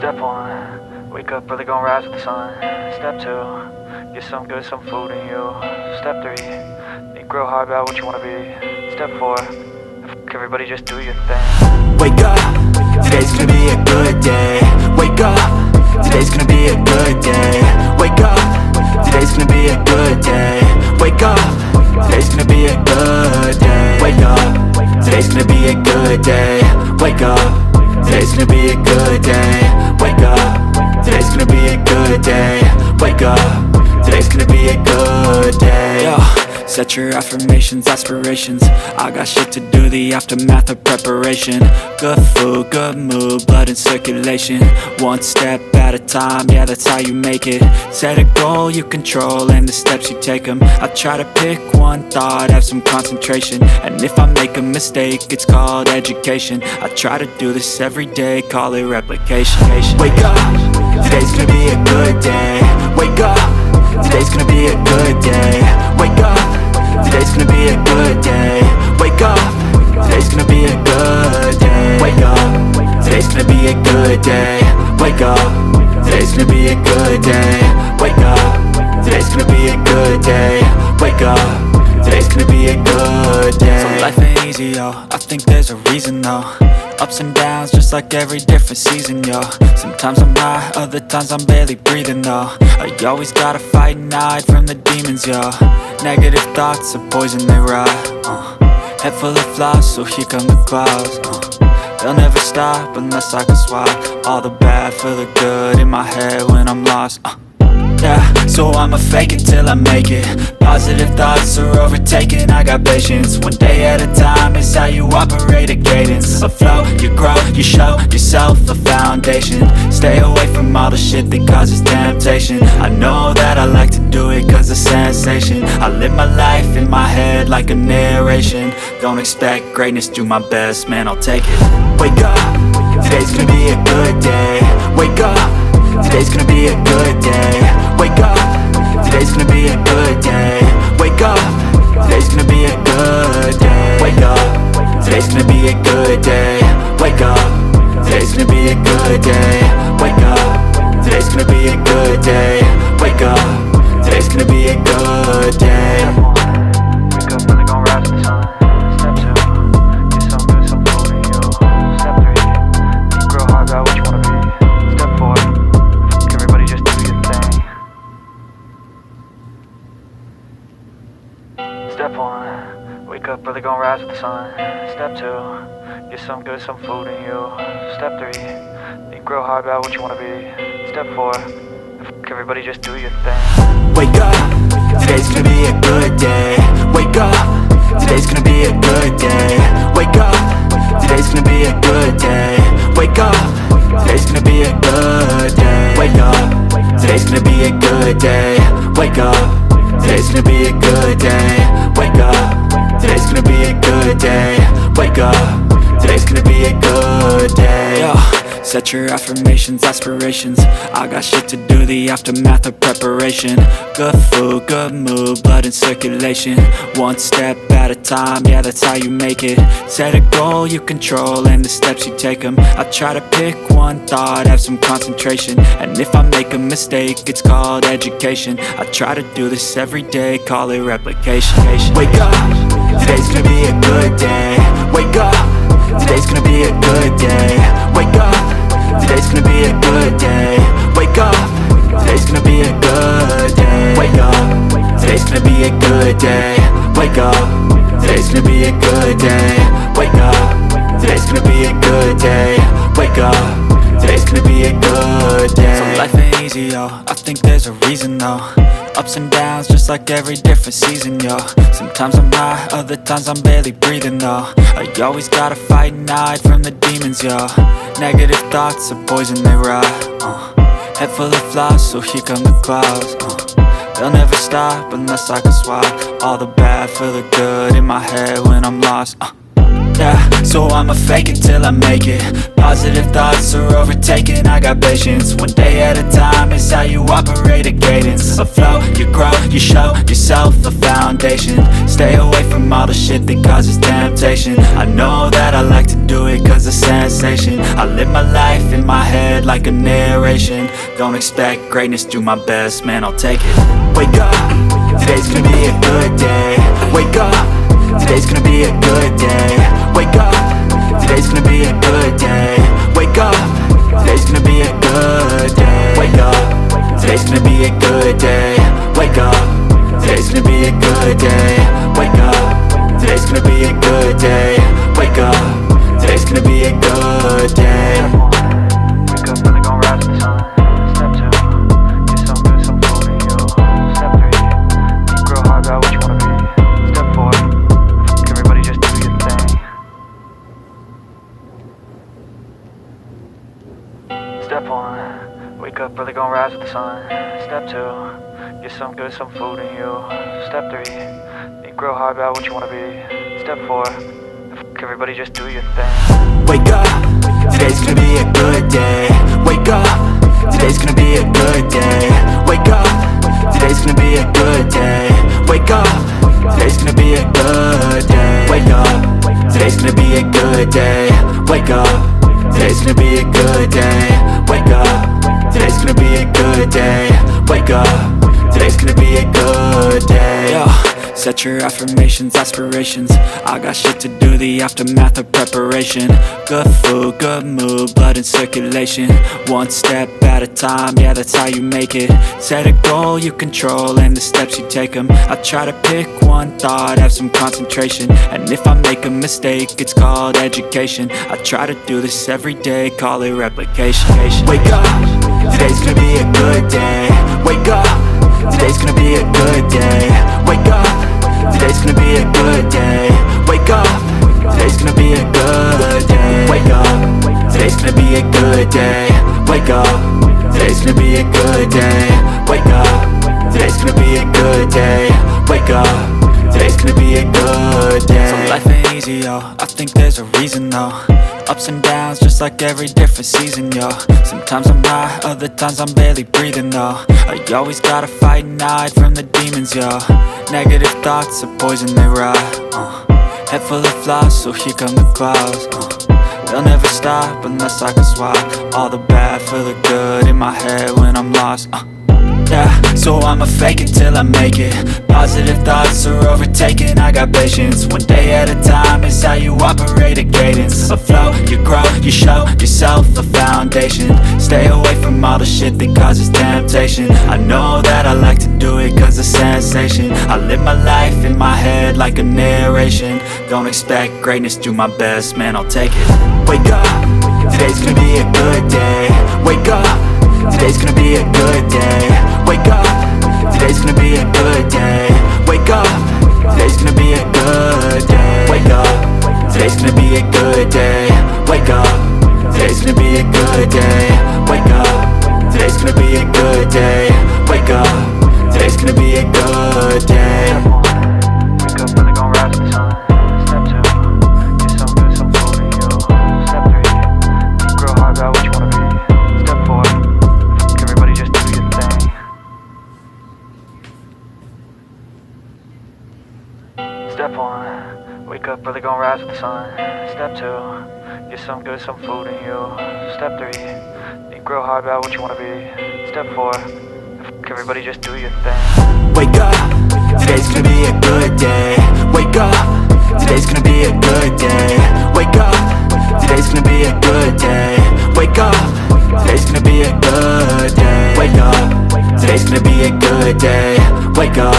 Step one, wake up early, gon' rise with the sun. Step two, get some good, some food in you. Step three, think real hard about what you wanna be. Step four, fuck everybody, just do your thing. Wake up, today's gonna be a good day. Wake up, today's gonna be a good day. Wake up, today's gonna be a good day. Wake up, today's gonna be a good day. Wake up, today's gonna be a good day. Wake up, today's gonna be a good day. Wake up, today's gonna be a good day. Wake up, today's gonna be a good day. Yo, set your affirmations, aspirations. I got shit to do, the aftermath of preparation. Good food, good mood, blood in circulation. One step at a time, yeah, that's how you make it. Set a goal you control and the steps you take them. I try to pick one thought, have some concentration. And if I make a mistake, it's called education. I try to do this every day, call it replication. Wake up, today's gonna be a good day. Wake up, today's gonna be a good day. Wake up, today's gonna be a good day. Wake up, today's gonna be a good day. Wake up, today's gonna be a good day. Wake up, today's gonna be a good day. Wake up, today's gonna be a good day. Wake up, today's gonna be a good day. So life ain't easy, yo, I think there's a reason though. Ups and downs, just like every different season, yo. Sometimes I'm high, other times I'm barely breathing, though. I always gotta fight and hide from the demons, yo. Negative thoughts are poison, they rot. Head full of flies, so here come the clouds. They'll never stop unless I can swap all the bad for the good in my head when I'm lost. Yeah, so I'ma fake it till I make it. Positive thoughts are overtaken, I got patience. One day at a time is how you operate a cadence. A flow, you grow, you show yourself a foundation. Stay away from all the shit that causes temptation. I know that I like to do it cause it's sensation. I live my life in my head like a narration. Don't expect greatness, do my best, man, I'll take it. Wake up, today's gonna be a good day. Wake up, today's gonna be a good day. Wake up, today's gonna be a good day. Wake up, today's gonna be a good day. Wake up, today's gonna be a good day. Wake up, today's gonna be a good day. Wake up, today's gonna be a good day. Wake up, today's gonna be a good day. Wake up early, gon' rise with the sun. Step two, get some good, some food in you. Step three, think real hard about what you wanna be. Step four, fuck everybody, just do your thing. Step one, wake up early, gon' rise with the sun. Step two, get some good, some food in you. Step three, think real hard about what you wanna be. Step four, fuck everybody, just do your thing. Wake up, today's gonna be a good day. Wake up, today's gonna be a good day. Wake up, today's gonna be a good day. Wake up, today's gonna be a good day. Wake up, today's gonna be a good day. Wake up, today's gonna be a good day. Wake up, today's gonna be a good day. Wake up, today's gonna be a good day. Yo, set your affirmations, aspirations. I got shit to do, the aftermath of preparation. Good food, good mood, blood in circulation. One step at a time, yeah, that's how you make it. Set a goal you control and the steps you take them. I try to pick one thought, have some concentration. And if I make a mistake, it's called education. I try to do this every day, call it replication. Wake up, today's gonna be a good day. Wake up, today's gonna be a good day. Wake up, today's gonna be a good day. Wake up, today's gonna be a good day. Wake up, today's gonna be a good day. Wake up, today's gonna be a good day. Wake up, today's gonna be a good day. Wake up, today's gonna be a good day. So life ain't easy, yo, I think there's a reason though. Ups and downs, just like every different season, yo. Sometimes I'm high, other times I'm barely breathing, though. I always gotta fight and hide from the demons, yo. Negative thoughts are poison, they rot. Head full of flies, so here come the clouds. They'll never stop unless I can swap all the bad for the good in my head when I'm lost. Yeah, so I'ma fake it till I make it. Positive thoughts are overtaken, I got patience. One day at a time is how you operate a cadence. A flow, you grow, you show yourself a foundation. Stay away from all the shit that causes temptation. I know that I like to do it cause it's sensation. I live my life in my head like a narration. Don't expect greatness, do my best, man, I'll take it. Wake up, today's gonna be a good day. Wake up, today's gonna be a good day. Wake up, today's gonna be a good day. Wake up, today's gonna be a good day. Wake up, today's gonna be a good day. Wake up, today's gonna be a good day. Wake up, today's gonna be a good day. Wake up, today's gonna be a good day. Wake up, really gon' rise with the sun. Step 2, get some good, some food in you. Step 3, think real hard about what you wanna be. Step 4, everybody just do your thing. Step 1, wake up, really gon' rise with the sun. Step 2, get some good, some food in you. Step 3, think real hard about what you wanna be. Step 4, everybody just do your thing. Wake up, today's gonna be a good day. Wake up, today's gonna be a good day. Wake up, today's gonna be a good day. Wake up, today's gonna be a good day. Wake up, today's gonna be a good day. Wake up, today's gonna be a good day. Wake up, today's gonna be a good day. Wake up, today's gonna be a good day. Yo. Set your affirmations, aspirations. I got shit to do, the aftermath of preparation. Good food, good mood, blood in circulation. One step at a time, yeah, that's how you make it. Set a goal you control and the steps you take them. I try to pick one thought, have some concentration. And if I make a mistake, it's called education. I try to do this every day, call it replication. Wake up, today's gonna be a good day. Wake up, today's gonna be a good day. Wake up, today's gonna be a good day. Wake up, today's gonna be a good day. Wake up, today's gonna be a good day. Wake up, today's gonna be a good day. Wake up, today's gonna be a good day. Wake up, today's gonna be a good day. So life ain't easy, yo, I think there's a reason though. Ups and downs, just like every different season, yo. Sometimes I'm high, other times I'm barely breathing, though. You always gotta fight and hide from the demons, yo. Negative thoughts are poison, they rot. Head full of flies, so here come the clouds. They'll never stop unless I can swap all the bad for the good in my head when I'm lost. Yeah, so I'ma fake it till I make it. Positive thoughts are overtaken, I got patience. One day at a time is how you operate a cadence. A flow, you grow, you show yourself a foundation. Stay away from all the shit that causes temptation. I know that I like to do it cause it's sensation. I live my life in my head like a narration. Don't expect greatness, do my best, man, I'll take it. Wake up, today's gonna be a good day. Wake up, today's gonna be a good day. Wake up, today's gonna be a good day. Wake up, today's gonna be a good day. Wake up, today's gonna be a good day. Wake up, today's gonna be a good day. Wake up, today's gonna be a good day. Wake up, today's gonna be a good day. Wake up, really gon' rise with the sun. Step 2, get some good, some food in you. Step 3, think real hard about what you wanna be. Step 4, everybody just do your thing. Step 1, wake up, really gon' rise with the sun. Step 2, get some good, some food in you. Step 3, think real hard about what you wanna be. Step 4, everybody just do your thing. Wake up, today's gonna be a good day. Wake up, today's gonna be a good day. Wake up, today's gonna be a good day. Wake up, today's gonna be a good day. Wake up, today's gonna be a good day. Wake up,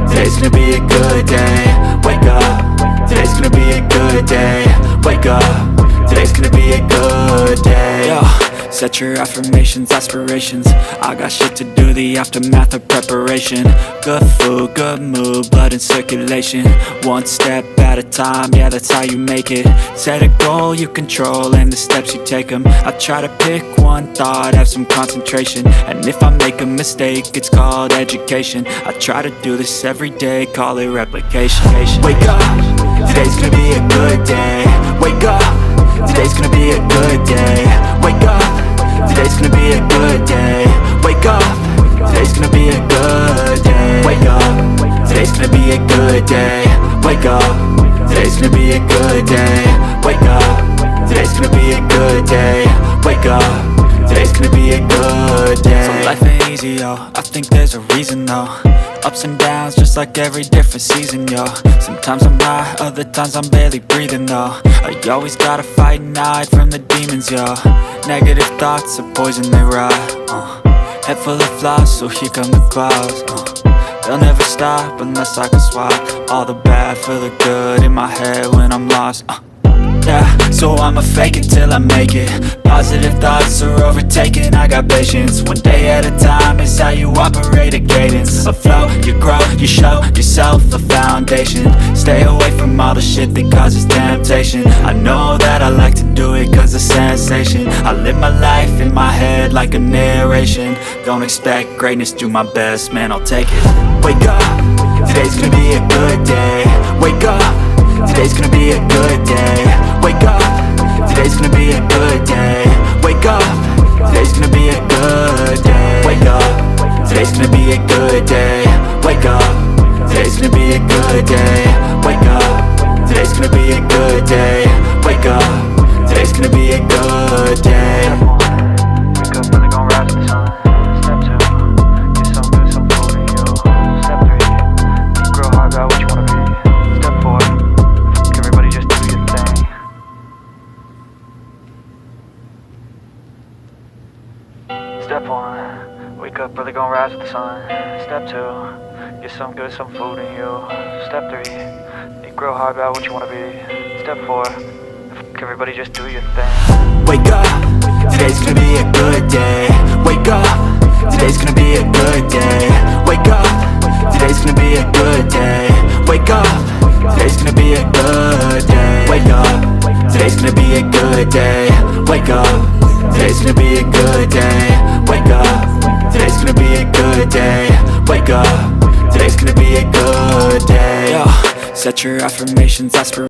today's gonna be a good day. Wake up, today's gonna be a good day. Wake up, today's gonna be a good day. Yo. Set your affirmations, aspirations. I got shit to do, the aftermath of preparation. Good food, good mood, blood in circulation. One step at a time, yeah, that's how you make it. Set a goal you control and the steps you take them. I try to pick one thought, have some concentration. And if I make a mistake, it's called education. I try to do this every day, call it replication. Wake up, today's gonna be a good day. Wake up, today's gonna be a good day. Wake up, today's gonna be a good day. Wake up, today's gonna be a good day. Wake up, today's gonna be a good day. Wake up, today's gonna be a good day. Wake up, today's gonna be a good day. Wake up, today's gonna be a good day. So life ain't easy, yo, I think there's a reason, though. Ups and downs, just like every different season, yo. Sometimes I'm high, other times I'm barely breathing, though. I always gotta fight and hide from the demons, yo. Negative thoughts are poison, they rot. Head full of flies, so here come the clouds. They'll never stop unless I can swap all the bad for the good in my head when I'm lost. Yeah, so I'ma fake it till I make it. Positive thoughts are overtaken, I got patience. One day at a time is how you operate a cadence. A flow, you grow, you show yourself a foundation. Stay away from all the shit that causes temptation. I know that I like to do it cause it's sensation. I live my life in my head like a narration. Don't expect greatness, do my best, man, I'll take it. Wake up, today's gonna be a good day. Wake up, today's gonna be a good day. Wake up, today's gonna be a good day. Wake up, today's gonna be a good day. Wake up, today's gonna be a good day. Wake up, today's gonna be a good day. Wake up, today's gonna be a good day. Wake up, today's gonna be a good day. Wake up, really gon' rise with the sun. Step 2, get some good, some food in you. Step 3, think real hard about what you wanna be. Step 4, everybody just do your thing. Step 1, wake up, really gon' rise with the sun. Step 2, get some good, some food in you. Step 3, think real hard about what you wanna be. Step 4, everybody just do your thing. Wake up, today's gonna be a good day. Wake up, today's gonna be a good day. Wake up, today's gonna be a good day. Wake up, today's gonna be a good day. Wake up, today's gonna be a good day. Wake up, today's gonna be a good day. Wake up, today's gonna be a good day. Wake up, today's gonna be a good day. Yo, set your affirmations, aspirations.